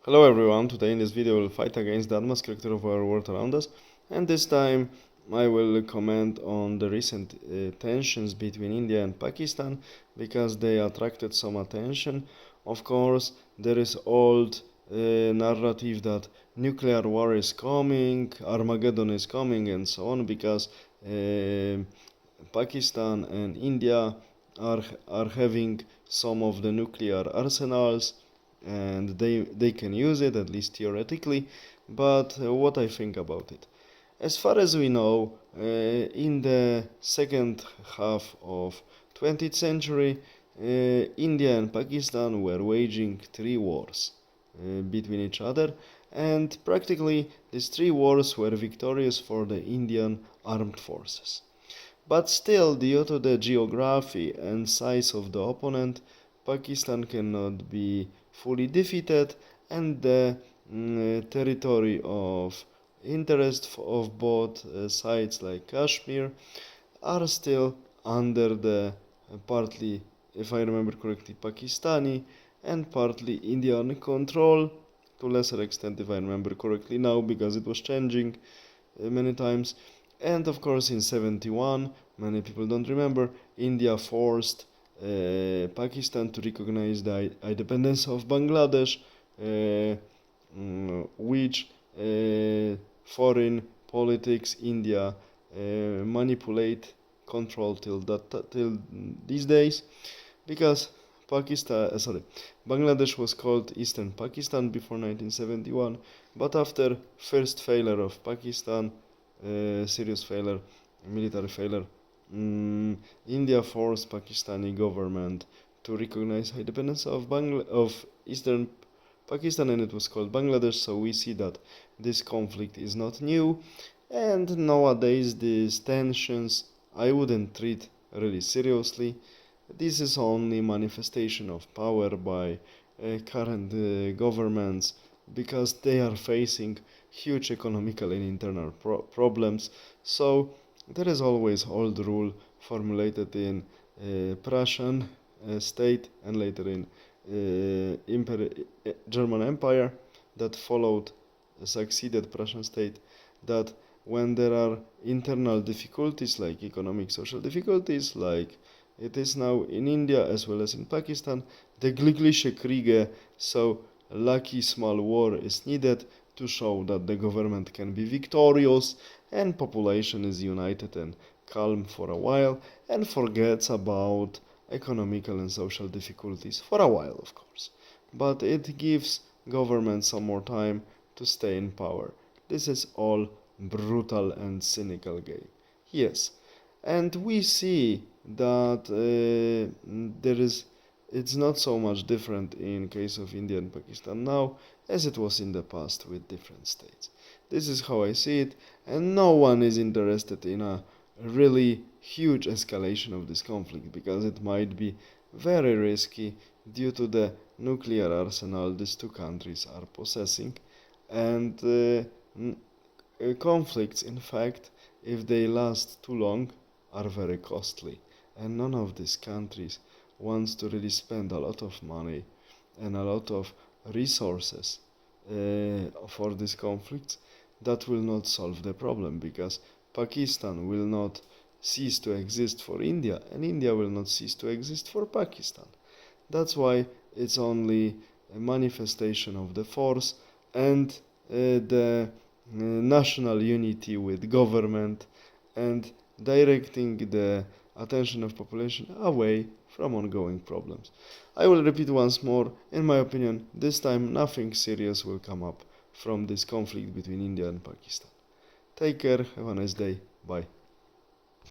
Hello everyone, today in this video we'll fight against the atmospheric of our world around us, and this time I will comment on the recent tensions between India and Pakistan because they attracted some attention. Of course, there is old narrative that nuclear war is coming, Armageddon is coming and so on because Pakistan and India are having some of the nuclear arsenals and they can use it, at least theoretically. But what I think about it, as far as we know, in the second half of 20th century, India and Pakistan were waging three wars between each other, and practically these three wars were victorious for the Indian armed forces. But still, due to the geography and size of the opponent, Pakistan cannot be fully defeated, and the territory of interest of both sides, like Kashmir, are still under the partly, if I remember correctly, Pakistani and partly Indian control, to lesser extent if I remember correctly now, because it was changing many times. And of course in 71, many people don't remember, India forced Pakistan to recognize the independence of Bangladesh, which foreign politics India manipulate, control till these days, because Bangladesh was called Eastern Pakistan before 1971, but after first failure of Pakistan, serious failure, military failure, India forced Pakistani government to recognize independence of Eastern Pakistan, and it was called Bangladesh. So we see that this conflict is not new, and nowadays these tensions I wouldn't treat really seriously. This is only manifestation of power by current governments, because they are facing huge economical and internal problems. So there is always old rule formulated in Prussian state and later in German Empire that followed, succeeded Prussian state, that when there are internal difficulties like economic, social difficulties, like it is now in India as well as in Pakistan, the Glückliche Kriege, so lucky small war, is needed to show that the government can be victorious and population is united and calm for a while and forgets about economical and social difficulties for a while, of course. But it gives government some more time to stay in power. This is all brutal and cynical game. Yes, and we see that it's not so much different in case of India and Pakistan now as it was in the past with different states. This is how I see it, and no one is interested in a really huge escalation of this conflict because it might be very risky due to the nuclear arsenal these two countries are possessing, and conflicts, in fact, if they last too long, are very costly, and none of these countries wants to really spend a lot of money and a lot of resources for these conflicts that will not solve the problem, because Pakistan will not cease to exist for India and India will not cease to exist for Pakistan. That's why it's only a manifestation of the force and the national unity with government and directing the attention of population away from ongoing problems. I will repeat once more, in my opinion, this time nothing serious will come up from this conflict between India and Pakistan. Take care, have a nice day, bye.